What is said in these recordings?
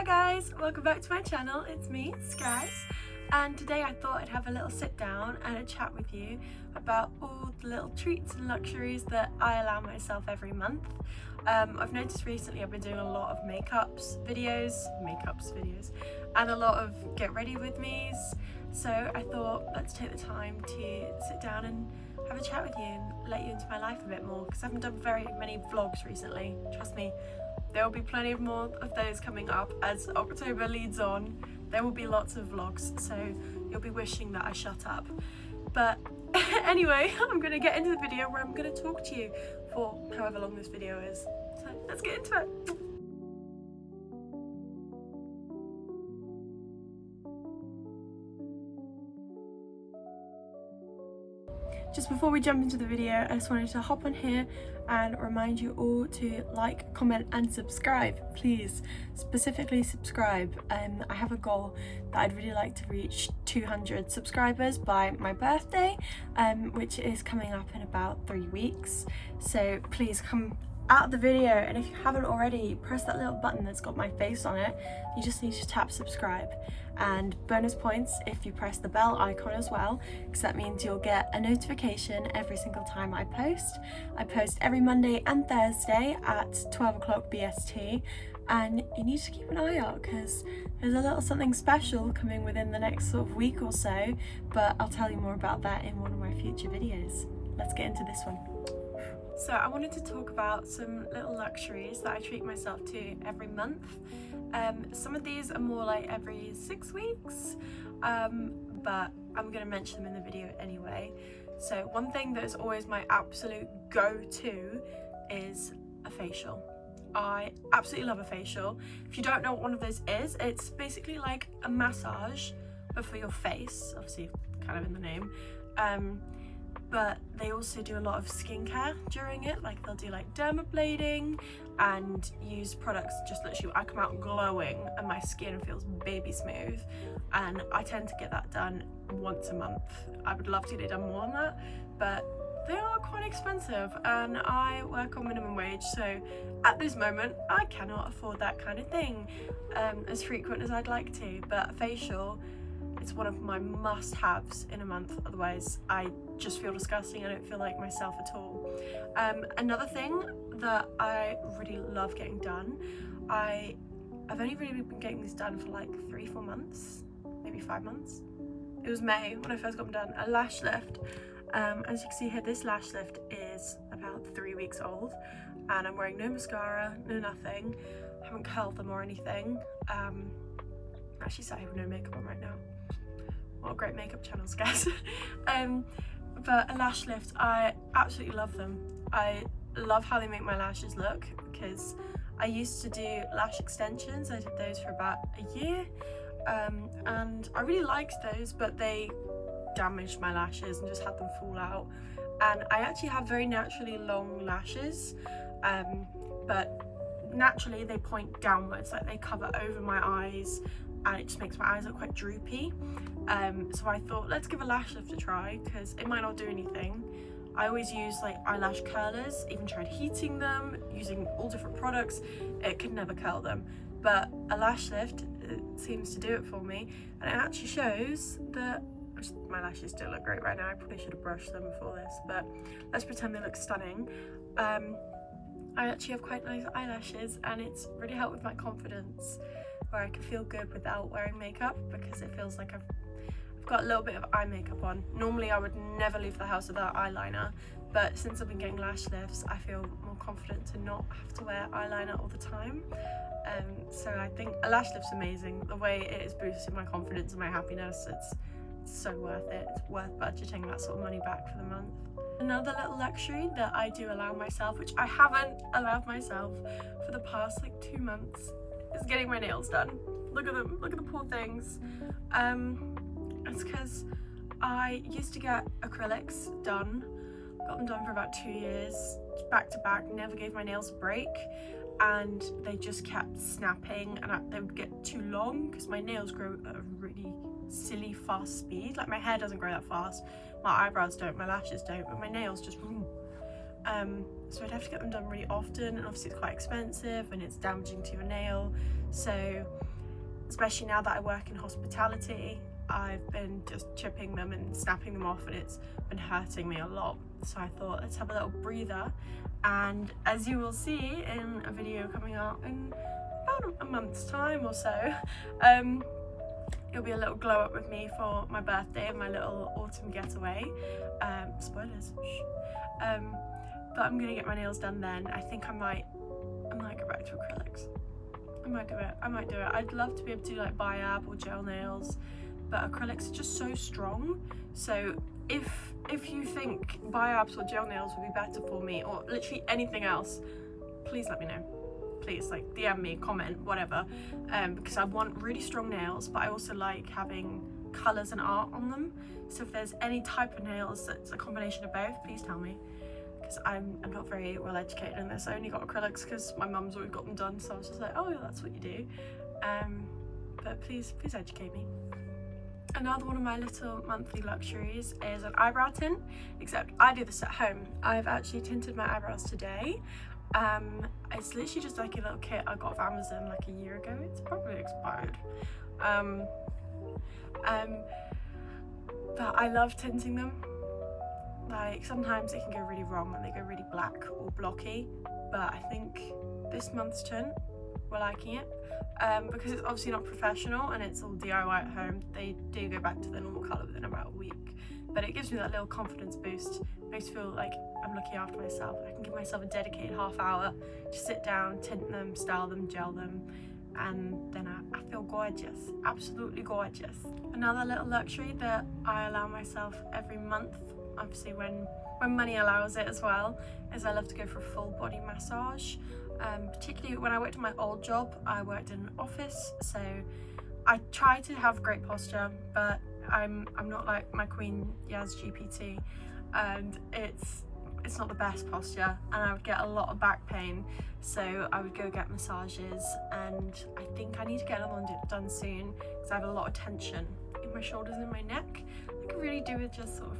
guys, welcome back to my channel. It's me, Skies, and today I thought I'd have a little sit down and a chat with you about all the little treats and luxuries that I allow myself every month. I've noticed recently I've been doing a lot of makeups videos, and a lot of get ready with me's, so I thought let's take the time to sit down and have a chat with you and let you into my life a bit more, because I haven't done very many vlogs recently. Trust me, there will be plenty of more of those coming up as October leads on. There will be lots of vlogs, so you'll be wishing that I shut up. But anyway, I'm going to get into the video where I'm going to talk to you for however long this video is. So let's get into it. Just before we jump into the video, I just wanted to hop on here and remind you all to like, comment and subscribe, please. Specifically subscribe. I have a goal that I'd really like to reach 200 subscribers by my birthday, which is coming up in about 3 weeks. So please come out of the video, and if you haven't already, press that little button that's got my face on it. You just need to tap subscribe, and bonus points if you press the bell icon as well, because that means you'll get a notification every single time I post. I post every Monday and Thursday at 12 o'clock BST, and you need to keep an eye out because there's a little something special coming within the next sort of week or so, but I'll tell you more about that in one of my future videos. Let's get into this one. So I wanted to talk about some little luxuries that I treat myself to every month. Some of these are more like every 6 weeks, but I'm going to mention them in the video anyway. So one thing that is always my absolute go-to is a facial. I absolutely love a facial. If you don't know what one of those is, it's basically like a massage, but for your face, obviously kind of in the name. But they also do a lot of skincare during it, like they'll do like dermablading and use products just literally, I come out glowing and my skin feels baby smooth, and I tend to get that done once a month. I would love to get it done more than that, but they are quite expensive and I work on minimum wage, so at this moment I cannot afford that kind of thing as frequent as I'd like to. But a facial, it's one of my must-haves in a month, otherwise I just feel disgusting. I don't feel like myself at all. Another thing that I really love getting done, I've only really been getting these done for like 3-4 months, maybe 5 months. It was May when I first got them done, a lash lift. As you can see here, this lash lift is about 3 weeks old, and I'm wearing no mascara, no nothing. I haven't curled them or anything. Actually sat here with no makeup on right now. What a great makeup channel, guys. But a lash lift, I absolutely love them. I love how they make my lashes look, because I used to do lash extensions. I did those for about a year, and I really liked those, but they damaged my lashes and just had them fall out. And I actually have very naturally long lashes, but naturally they point downwards, like they cover over my eyes, and it just makes my eyes look quite droopy. So I thought, let's give a lash lift a try, because it might not do anything. I always use like eyelash curlers, even tried heating them, using all different products. It could never curl them, but a lash lift, it seems to do it for me, and it actually shows that my lashes still look great right now. I probably should have brushed them before this, but let's pretend they look stunning. I actually have quite nice eyelashes, and it's really helped with my confidence, where I can feel good without wearing makeup, because it feels like I've got a little bit of eye makeup on. Normally I would never leave the house without eyeliner, but since I've been getting lash lifts, I feel more confident to not have to wear eyeliner all the time. So I think a lash lift's amazing. The way it has boosted my confidence and my happiness, it's so worth it. It's worth budgeting that sort of money back for the month. Another little luxury that I do allow myself, which I haven't allowed myself for the past like 2 months, is getting my nails done. Look at them, look at the poor things. It's because I used to get acrylics done, got them done for about 2 years, back to back, never gave my nails a break, and they just kept snapping, and they would get too long because my nails grow at a really silly fast speed. Like my hair doesn't grow that fast, my eyebrows don't, my lashes don't, but my nails just so I'd have to get them done really often, and obviously it's quite expensive and it's damaging to your nail. So especially now that I work in hospitality, I've been just chipping them and snapping them off, and it's been hurting me a lot. So I thought, let's have a little breather, and as you will see in a video coming out in about a month's time or so, it'll be a little glow up with me for my birthday and my little autumn getaway. Spoilers. But I'm gonna get my nails done then. I think I might go back to acrylics. I might do it. I'd love to be able to do like biab or gel nails, but acrylics are just so strong. So if you think biabs or gel nails would be better for me, or literally anything else, please let me know. Please, like, DM me, comment, whatever, because I want really strong nails, but I also like having colours and art on them. So if there's any type of nails that's a combination of both, please tell me, because I'm not very well educated in this. I only got acrylics because my mum's always got them done, so I was just like, oh yeah, that's what you do. But please educate me. Another one of my little monthly luxuries is an eyebrow tint, except I do this at home. I've actually tinted my eyebrows today. It's literally just like a little kit I got off Amazon like a year ago. It's probably expired. But I love tinting them. Like, sometimes it can go really wrong and they go really black or blocky, but I think this month's tint, we're liking it. Because it's obviously not professional and it's all DIY at home, they do go back to their normal colour within about a week. But it gives me that little confidence boost. It makes me feel like I'm looking after myself. I can give myself a dedicated half hour to sit down, tint them, style them, gel them, and then I feel gorgeous, absolutely gorgeous. Another little luxury that I allow myself every month, obviously when money allows it as well, is I love to go for a full body massage. Particularly when I worked in my old job, I worked in an office, so I try to have great posture, but I'm not like my queen Yaz GPT, and it's not the best posture, and I would get a lot of back pain, so I would go get massages, and I think I need to get another one done soon because I have a lot of tension in my shoulders and in my neck. I could really do with just sort of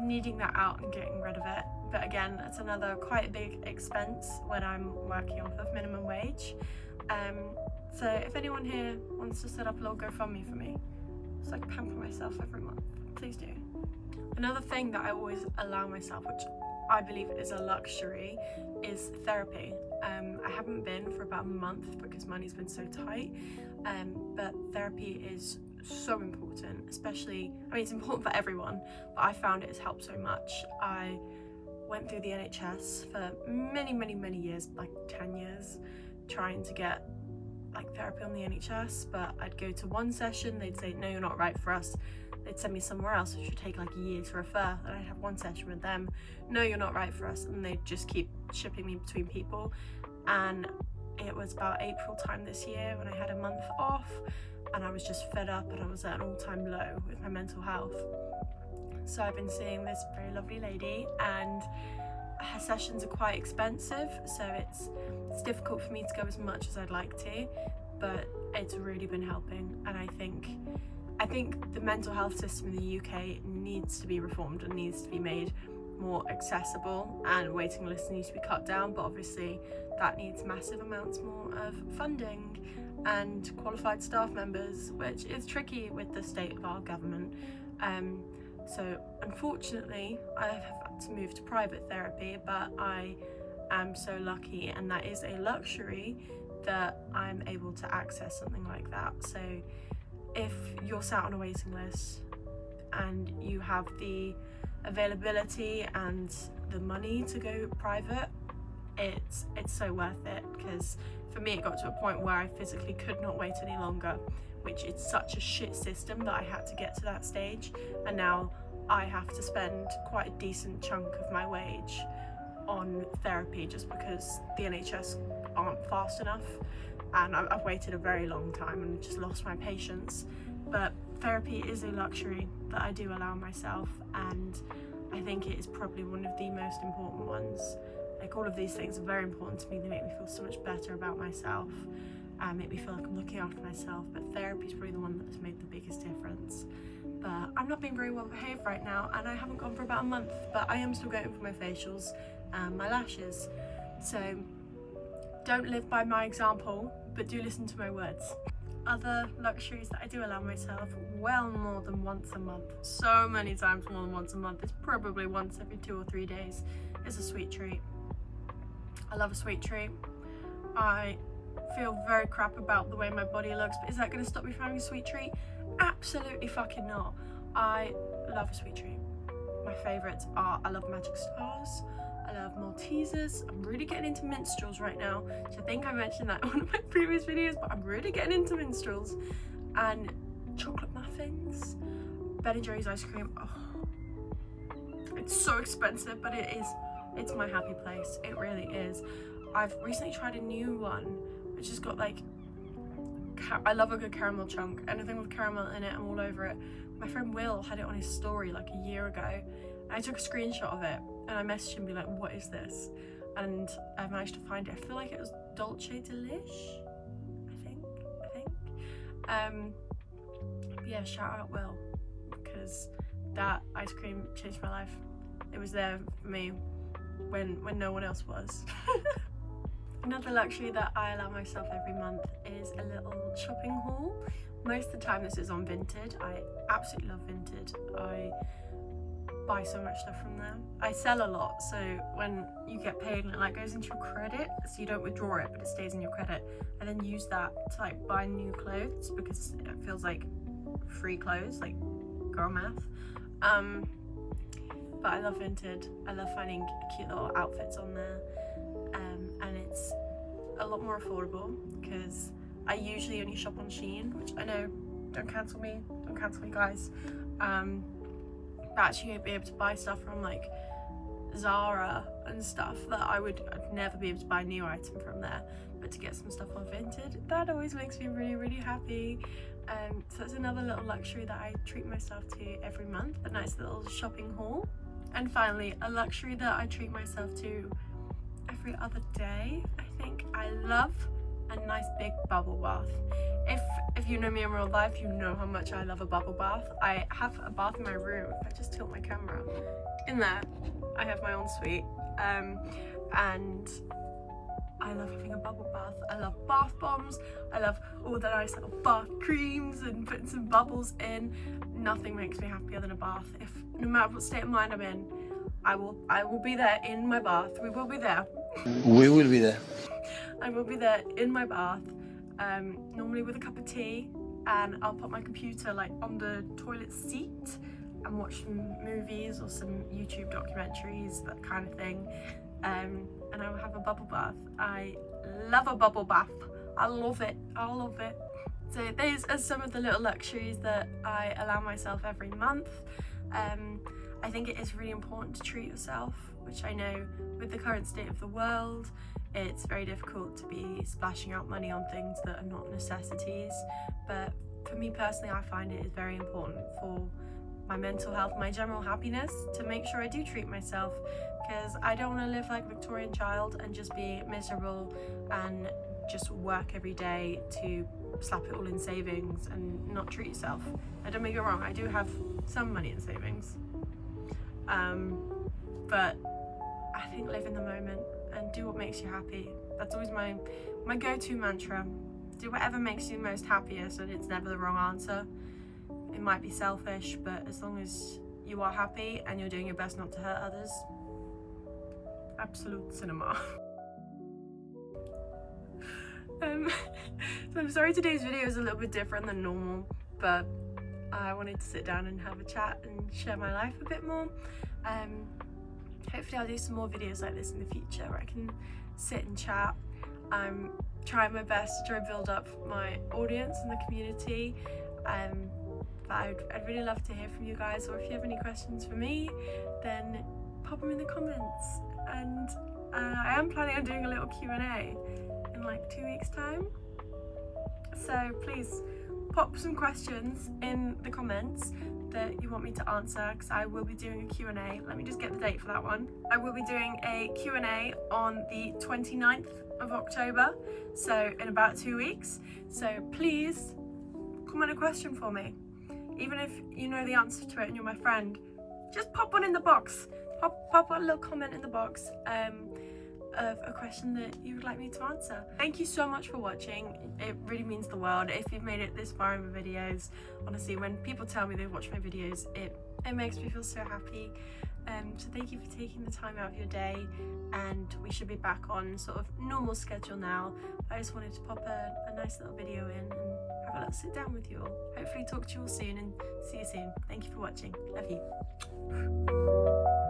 kneading that out and getting rid of it. But again, it's another quite a big expense when I'm working off of minimum wage. So if anyone here wants to set up a little GoFundMe for me, so I can pamper myself every month, please do. Another thing that I always allow myself, which I believe is a luxury, is therapy. I haven't been for about a month because money's been so tight, but therapy is so important, especially, I mean, it's important for everyone, but I found it has helped so much. I went through the NHS for many years, like 10 years, trying to get like therapy on the NHS, but I'd go to one session, they'd say, no, you're not right for us. They'd send me somewhere else, which would take like a year to refer, and I'd have one session with them, no, you're not right for us, and they'd just keep shipping me between people. And it was about April time this year when I had a month off, and I was just fed up, and I was at an all-time low with my mental health. So I've been seeing this very lovely lady, and her sessions are quite expensive, so it's difficult for me to go as much as I'd like to, but it's really been helping. And I think the mental health system in the UK needs to be reformed and needs to be made more accessible, and waiting lists need to be cut down, but obviously that needs massive amounts more of funding and qualified staff members, which is tricky with the state of our government. So unfortunately I have had to move to private therapy, but I am so lucky, and that is a luxury, that I'm able to access something like that. So if you're sat on a waiting list and you have the availability and the money to go private, it's so worth it, because for me it got to a point where I physically could not wait any longer, which is such a shit system that I had to get to that stage, and now I have to spend quite a decent chunk of my wage on therapy just because the NHS aren't fast enough, and I've waited a very long time and just lost my patience. But therapy is a luxury that I do allow myself, and I think it is probably one of the most important ones. Like, all of these things are very important to me. They make me feel so much better about myself, make me feel like I'm looking after myself, but therapy is probably the one that has made the biggest difference. But I'm not being very well behaved right now, and I haven't gone for about a month, but I am still going for my facials and my lashes. So don't live by my example, but do listen to my words. other luxuries that I do allow myself well more than once a month, so many times more than once a month, it's probably once every 2 or 3 days, is a sweet treat. I love a sweet treat. I feel very crap about the way my body looks, but is that going to stop me from having a sweet treat? Absolutely fucking not. I love a sweet treat. My favourites are, I love Magic Stars, I love Maltesers. I'm really getting into minstrels right now, which I think I mentioned that in one of my previous videos, but I'm really getting into minstrels. And chocolate muffins, Ben & Jerry's ice cream. Oh, it's so expensive, but it's my happy place. It really is. I've recently tried a new one, which has got like, I love a good caramel chunk. Anything with caramel in it, I'm all over it. My friend Will had it on his story like a year ago. I took a screenshot of it and I messaged him, be like, what is this? And I managed to find it. I feel like it was Dolce Delish, I think. Yeah, shout out Will, because that ice cream changed my life. It was there for me when no one else was. Another luxury that I allow myself every month is a little shopping haul. Most of the time this is on Vinted. I absolutely love Vinted. I buy so much stuff from there. I sell a lot, so when you get paid and it like goes into your credit, so you don't withdraw it but it stays in your credit, I then use that to like buy new clothes because it feels like free clothes, like girl math. But I love Vinted. I love finding cute little outfits on there, and it's a lot more affordable because I usually only shop on Shein, which I know, don't cancel me guys, but actually I'd be able to buy stuff from like Zara and stuff that I'd never be able to buy a new item from there, but to get some stuff on Vinted, that always makes me really, really happy. So it's another little luxury that I treat myself to every month, a nice little shopping haul. And finally, a luxury that I treat myself to every other day, I think. I love a nice big bubble bath. If you know me in real life, you know how much I love a bubble bath. I have a bath in my room. If I just tilt my camera, in there I have my own suite, and I love having a bubble bath. I love bath bombs. I love all the nice little bath creams and putting some bubbles in. Nothing makes me happier than a bath. No matter what state of mind I'm in, I will be there in my bath. We will be there. We will be there. I will be there in my bath, normally with a cup of tea, and I'll put my computer like on the toilet seat and watch some movies or some YouTube documentaries, that kind of thing. And I will have a bubble bath. I love a bubble bath. I love it. So these are some of the little luxuries that I allow myself every month. I think it is really important to treat yourself, which I know with the current state of the world, it's very difficult to be splashing out money on things that are not necessities. But for me personally, I find it is very important for my mental health, my general happiness, to make sure I do treat myself, because I don't want to live like a Victorian child and just be miserable and just work every day to slap it all in savings and not treat yourself. Don't make it wrong, I do have some money in savings, but I think live in the moment and do what makes you happy. That's always my go-to mantra. Do whatever makes you most happiest, and it's never the wrong answer. It might be selfish, but as long as you are happy and you're doing your best not to hurt others, absolute cinema. So I'm sorry today's video is a little bit different than normal, but I wanted to sit down and have a chat and share my life a bit more. Hopefully I'll do some more videos like this in the future where I can sit and chat. I'm trying my best to try and build up my audience and the community. But I'd really love to hear from you guys, or if you have any questions for me, then pop them in the comments. And I am planning on doing a little Q&A in like 2 weeks time, so please pop some questions in the comments that you want me to answer, because I will be doing a Q&A. Let me just get the date for that one. I will be doing a Q&A on the 29th of October, so in about 2 weeks. So please comment a question for me. Even if you know the answer to it and you're my friend, just pop one in the box. Pop a little comment in the box. of a question that you would like me to answer. Thank you so much for watching. It really means the world if you've made it this far in my videos. Honestly, when people tell me they watch my videos, it makes me feel so happy. So thank you for taking the time out of your day, and we should be back on sort of normal schedule now. I just wanted to pop a nice little video in and have a little sit down with you all. Hopefully talk to you all soon and see you soon. Thank you for watching. Love you.